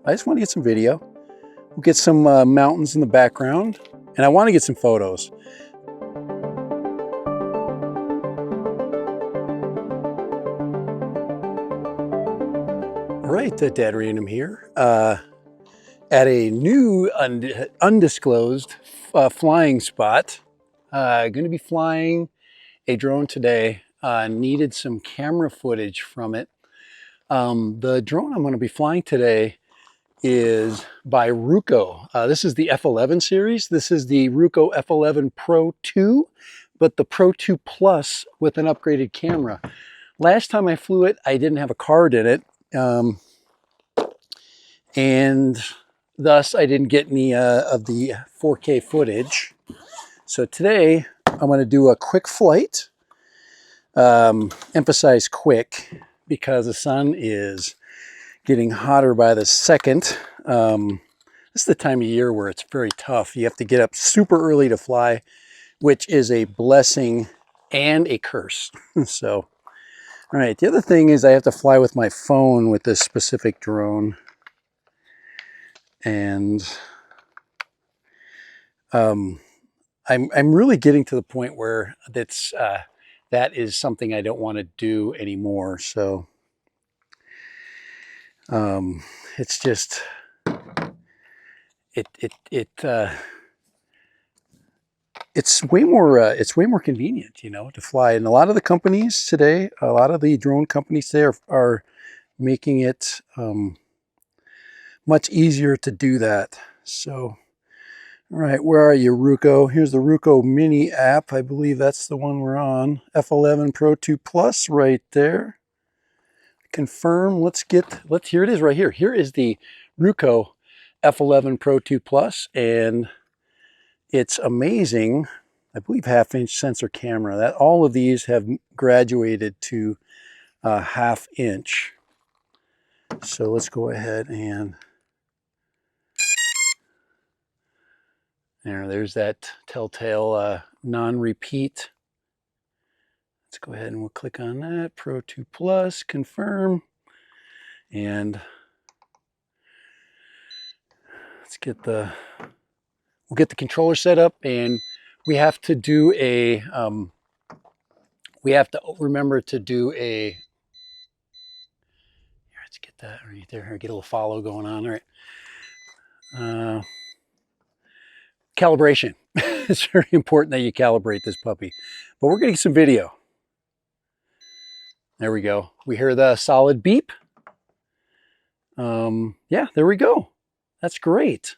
I just want to get some video. We'll get some mountains in the background, and I want to get some photos. All right, Dad Random here at a new undisclosed flying spot. Going to be flying a drone today. Needed some camera footage from it. The drone I'm going to be flying today is by Ruko. This is the F11 series. This is the Ruko F11 Pro 2, but the Pro 2 Plus with an upgraded camera. Last time I flew it, I didn't have a card in it, and thus I didn't get any of the 4K footage. So today I'm going to do a quick flight. Emphasize quick because the sun is getting hotter by the second. This is the time of year where it's very tough. You have to get up super early to fly, which is a blessing and a curse. So, all right. The other thing is I have to fly with my phone with this specific drone. And I'm really getting to the point where that is something I don't want to do anymore. So it's just it's way more convenient, you know, to fly. And a lot of the companies today, a lot of the drone companies today are making it much easier to do that. So, all right, where are you, Ruko? Here's the Ruko Mini app. I believe that's the one we're on. F11 Pro 2 Plus right there. Confirm. Here it is right here. Here is the Ruko F11 Pro 2 Plus, and it's amazing. I believe half-inch sensor camera. That all of these have graduated to half-inch. So let's go ahead and there's that telltale non-repeat. Let's go ahead and we'll click on that. Pro 2 Plus, confirm. And we'll get the controller set up, and we have to do a, we have to remember to do a, here, let's get that right there. Get a little follow going on. All right. Calibration. It's very important that you calibrate this puppy. But we're getting some video. There we go. We hear the solid beep. Yeah, there we go. That's great.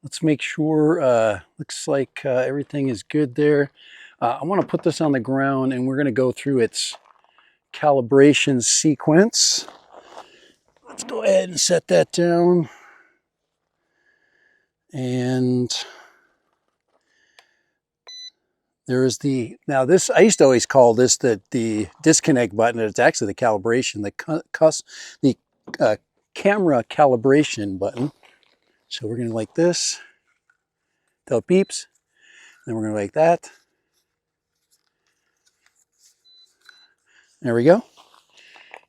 Let's make sure, looks like everything is good there. I want to put this on the ground, and we're going to go through its calibration sequence. Let's go ahead and set that down. And there is now this, I used to always call this the disconnect button. It's actually the calibration, the camera calibration button. So we're going to like this, till it beeps. Then we're going to like that. There we go.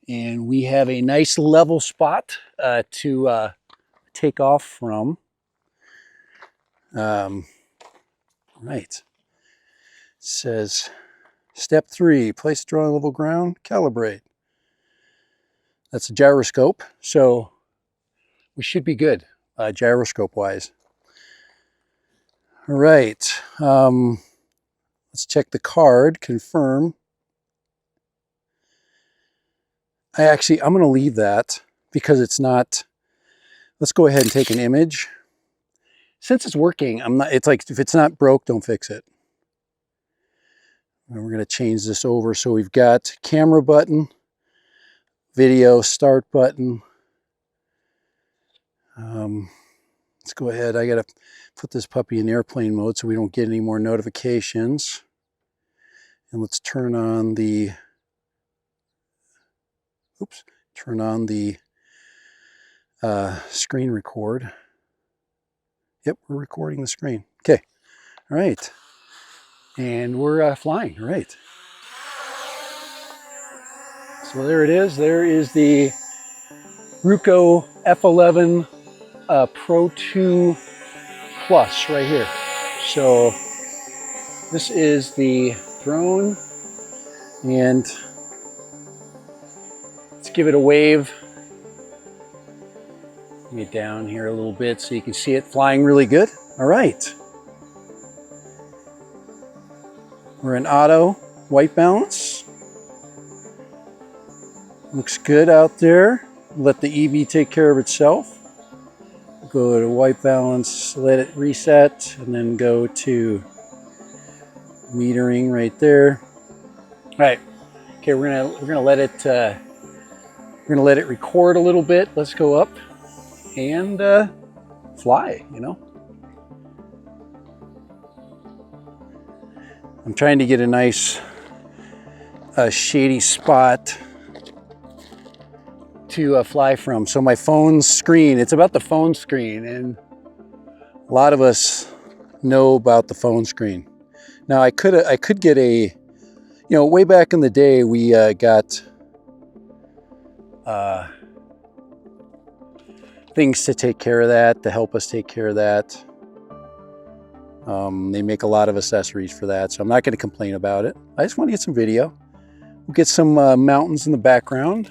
And we have a nice level spot to take off from. Right. It says, step 3, place drone on level ground, calibrate. That's a gyroscope, so we should be good gyroscope-wise. All right. Let's check the card, confirm. I'm going to leave that because it's not. Let's go ahead and take an image. Since it's working, it's like, if it's not broke, don't fix it. And we're going to change this over. So we've got camera button, video start button. Let's go ahead. I got to put this puppy in airplane mode so we don't get any more notifications. And let's turn on the, screen record. Yep, we're recording the screen. Okay, all right. And we're flying, all right. So there it is. There is the Ruko F11 Pro 2 Plus right here. So this is the drone, and let's give it a wave. Get down here a little bit so you can see it flying really good. All right. We're in auto, white balance. Looks good out there. Let the EV take care of itself. Go to white balance, let it reset, and then go to metering right there. All right. Okay, we're gonna let it record a little bit. Let's go up and fly. You know, I'm trying to get a nice shady spot to fly from. So my phone screen, it's about the phone screen, and a lot of us know about the phone screen. Now I could get a, you know, way back in the day we got things to take care of that, to help us take care of that. They make a lot of accessories for that, so I'm not going to complain about it. I just want to get some video. We'll get some mountains in the background.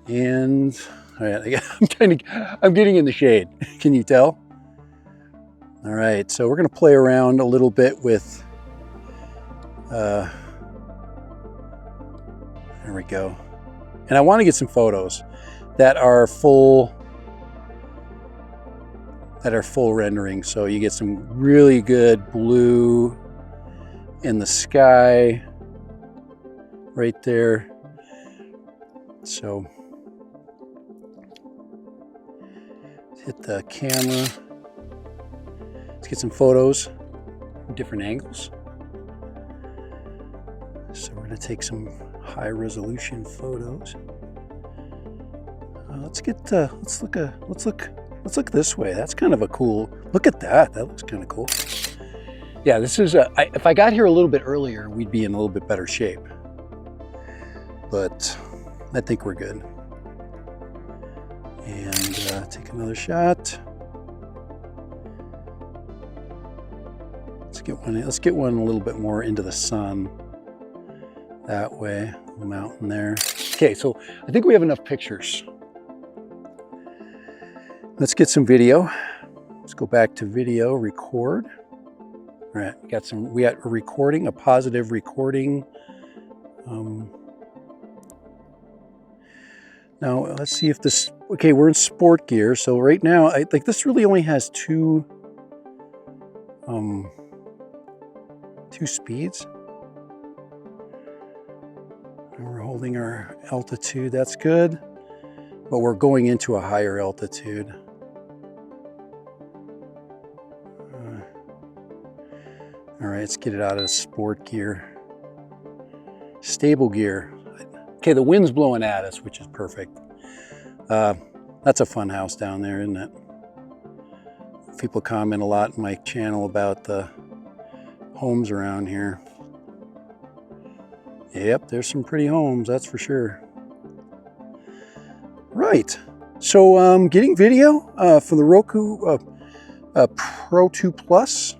And all right, I'm getting in the shade. Can you tell? All right, so we're going to play around a little bit with, there we go. And I want to get some photos that are full rendering. So you get some really good blue in the sky right there. So hit the camera. Let's get some photos from different angles. So we're going to take some high resolution photos. Let's look this way. That's kind of a cool, look at that. That looks kind of cool. Yeah, this is if I got here a little bit earlier, we'd be in a little bit better shape. But I think we're good. And take another shot. Let's get one a little bit more into the sun. That way, the mountain there. Okay, so I think we have enough pictures. Let's get some video. Let's go back to video, record. All right, we got a recording, a positive recording. Now let's see if this, okay, we're in sport gear. So right now, like this really only has two speeds. And we're holding our altitude, that's good. But we're going into a higher altitude. All right, let's get it out of the sport gear. Stable gear. Okay, the wind's blowing at us, which is perfect. That's a fun house down there, isn't it? People comment a lot in my channel about the homes around here. Yep, there's some pretty homes, that's for sure. Right, so getting video from the Ruko Pro 2 Plus.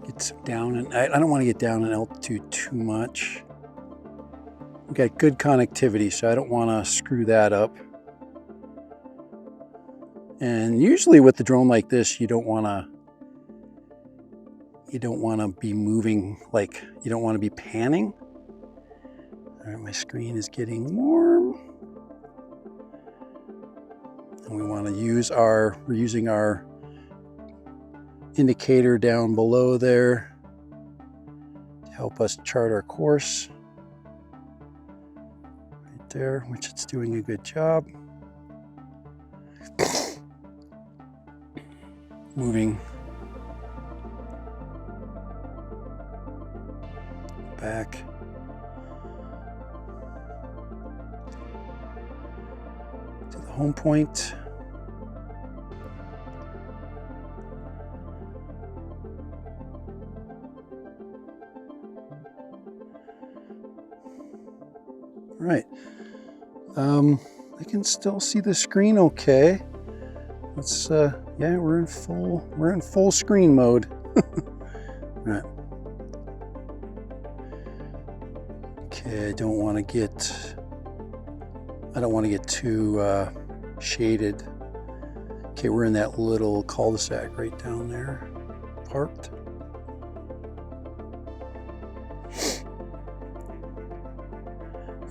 Get down, and I don't want to get down in altitude too much. We got good connectivity, so I don't want to screw that up. And usually with the drone like this, you don't want to be moving, like you don't want to be panning. All right, my screen is getting warm. And we want to use we're using our indicator down below there to help us chart our course. Right there, which it's doing a good job. Moving back. To the home point. right. I can still see the screen okay. Let's yeah, we're in full screen mode. All right. Okay, I don't want to get too shaded. Okay, we're in that little cul-de-sac right down there, parked.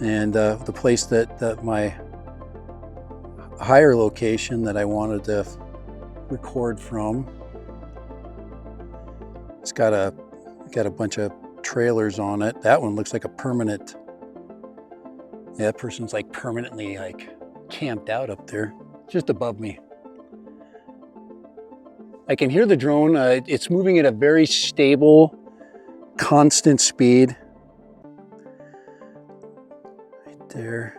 And the place that my higher location that I wanted to record from, it's got a bunch of trailers on it. That one looks like a permanent. Yeah, that person's like permanently like camped out up there, just above me. I can hear the drone. It's moving at a very stable, constant speed. Right there.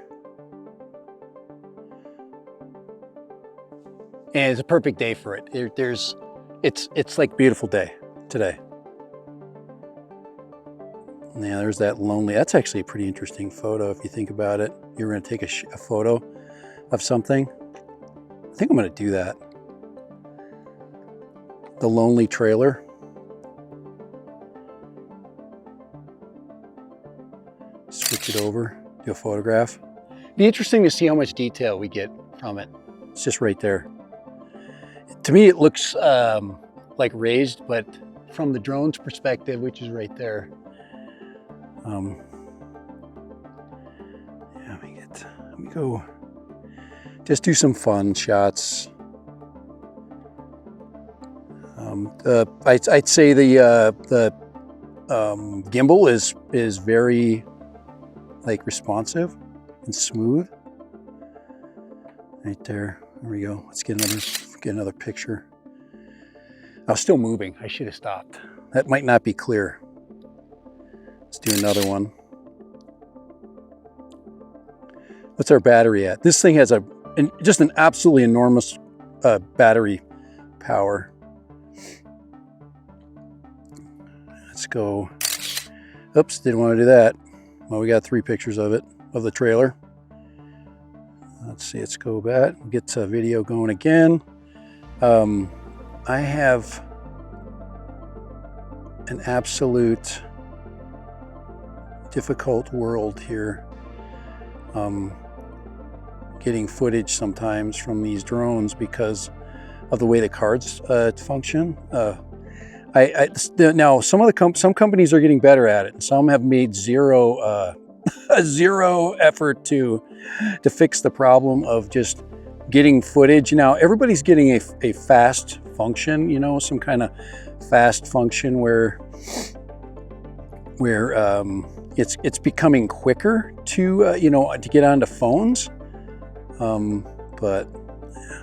And it's a perfect day for it. It's like a beautiful day today. Yeah, there's that lonely. That's actually a pretty interesting photo if you think about it. You're going to take a photo of something. I think I'm going to do that. The lonely trailer. Switch it over, do a photograph. Be interesting to see how much detail we get from it. It's just right there. To me, it looks like raised, but from the drone's perspective, which is right there. Yeah, let me go. Just do some fun shots. I'd say the gimbal is very like responsive and smooth. Right there. There we go. Let's get another picture. I was still moving. I should have stopped. That might not be clear. Let's do another one. What's our battery at? This thing has just an absolutely enormous battery power. Let's go. Oops, didn't want to do that. Well, we got 3 pictures of it, of the trailer. Let's see, let's go back. We'll get video going again. I have an absolute difficult world here. Getting footage sometimes from these drones because of the way the cards function. Now some companies are getting better at it, and some have made zero effort to fix the problem of just getting footage. Now everybody's getting a fast function, you know, some kind of fast function where it's becoming quicker to you know, to get onto phones. But yeah.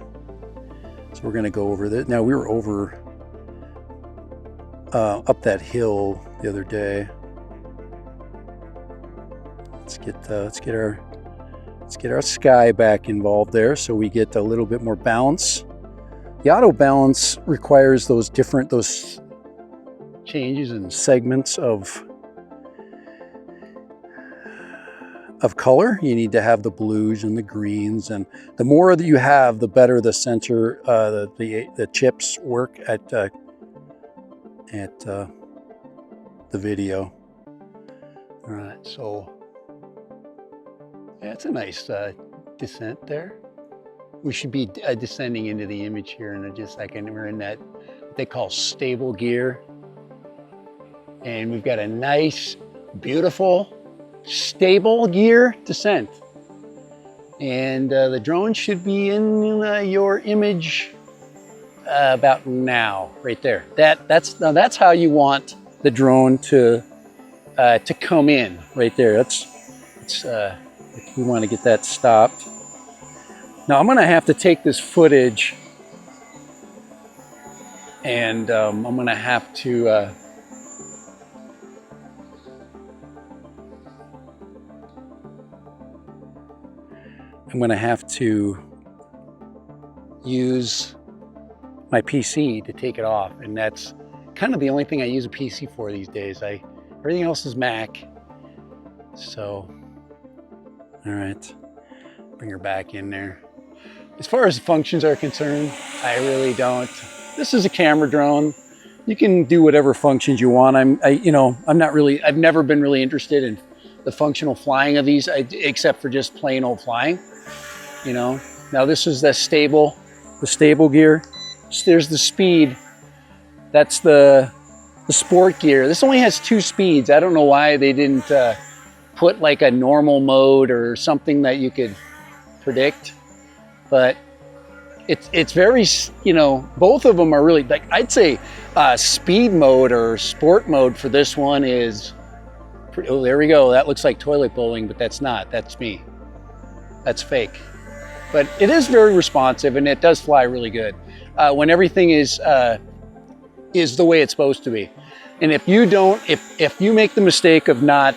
So we're gonna go over that. Now we were over up that hill the other day. Let's get our sky back involved there, so we get a little bit more balance. The auto balance requires those changes and segments of color. You need to have the blues and the greens, and the more that you have, the better the sensor, the chips work at the video. All right, so yeah, it's a nice descent there. We should be descending into the image here in just a second. We're in that what they call stable gear, and we've got a nice, beautiful, stable gear descent. And the drone should be in your image about now, right there. That's how you want the drone to come in, right there. We want to get that stopped. Now I'm going to have to take this footage, and I'm going to have to use my PC to take it off, and that's kind of the only thing I use a PC for these days. Everything else is Mac. So All right, bring her back in there. As far as functions are concerned, I really don't. This is a camera drone. You can do whatever functions you want. I've never been really interested in the functional flying of these, except for just plain old flying. You know, now this is the stable gear. There's the speed. That's the sport gear. This only has 2 speeds. I don't know why they didn't put like a normal mode or something that you could predict, but it's very, you know, both of them are really, like, I'd say speed mode or sport mode for this one is pretty, oh, there we go. That looks like toilet bowling, but that's not. That's me. That's fake. But it is very responsive and it does fly really good when everything is the way it's supposed to be. And if you don't, if you make the mistake of not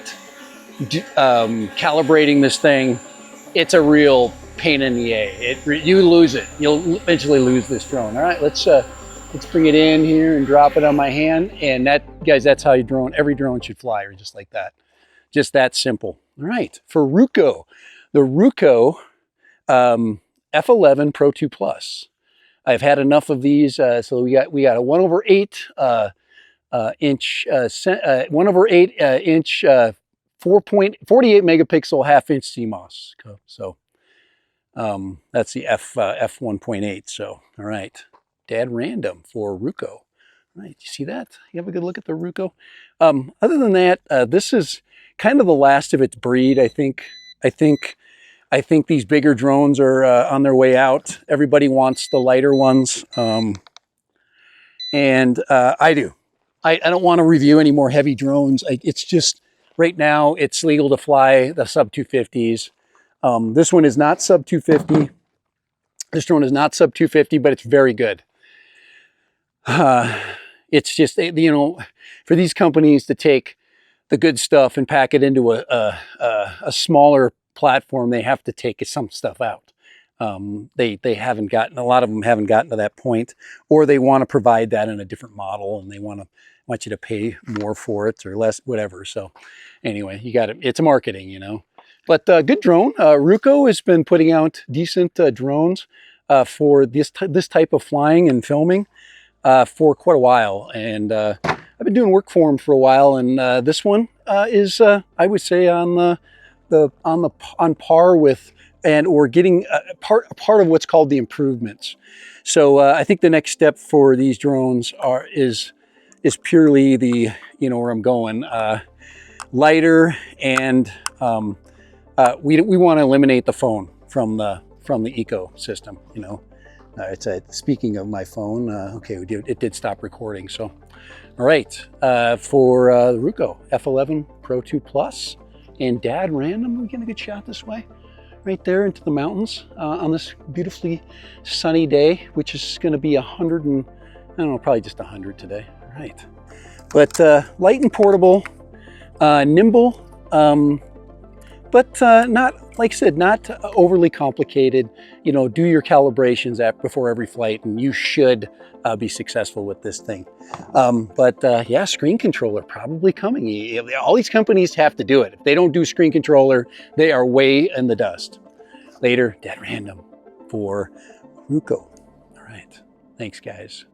calibrating this thing, it's a real pain in the A. You lose it. You'll eventually lose this drone. All right, let's bring it in here and drop it on my hand. And that, guys, that's how every drone should fly, or just like that. Just that simple. All right, for Ruko, the Ruko F11 Pro 2 Plus. I've had enough of these, so we got a 1/8 inch 1/8 inch 4.48 megapixel half-inch CMOS. So that's the f1.8. So all right, Dad random for Ruko. All right, you see that? You have a good look at the Ruko. Other than that, this is kind of the last of its breed. I think these bigger drones are on their way out. Everybody wants the lighter ones, and I do. I don't want to review any more heavy drones. It's just, right now, it's legal to fly the sub 250s. This one is not sub 250. This drone is not sub 250, but it's very good. It's just, you know, for these companies to take the good stuff and pack it into a smaller platform, they have to take some stuff out. They haven't gotten, a lot of them haven't gotten to that point, or they want to provide that in a different model and they want you to pay more for it or less, whatever. So anyway, you got it. It's marketing, you know. But good drone. Ruko has been putting out decent drones for this type of flying and filming for quite a while, and I've been doing work for them for a while. And this one is, I would say, on par with, or getting part of what's called the improvements. So I think the next step for these drones is purely the, you know, where I'm going, lighter, and we want to eliminate the phone from the ecosystem. You know, speaking of my phone, okay, it did stop recording. So, all right, for the Ruko F11 Pro 2 Plus and Dad random, we're getting a good shot this way, right there into the mountains on this beautifully sunny day, which is going to be 100 and, I don't know, probably just 100 today. All right, but light and portable, nimble, but not, like I said, not overly complicated. You know, do your calibrations before every flight, and you should be successful with this thing. Yeah, screen controller probably coming. All these companies have to do it. If they don't do screen controller, they are way in the dust. Later, Dad random for Ruko. All right, thanks, guys.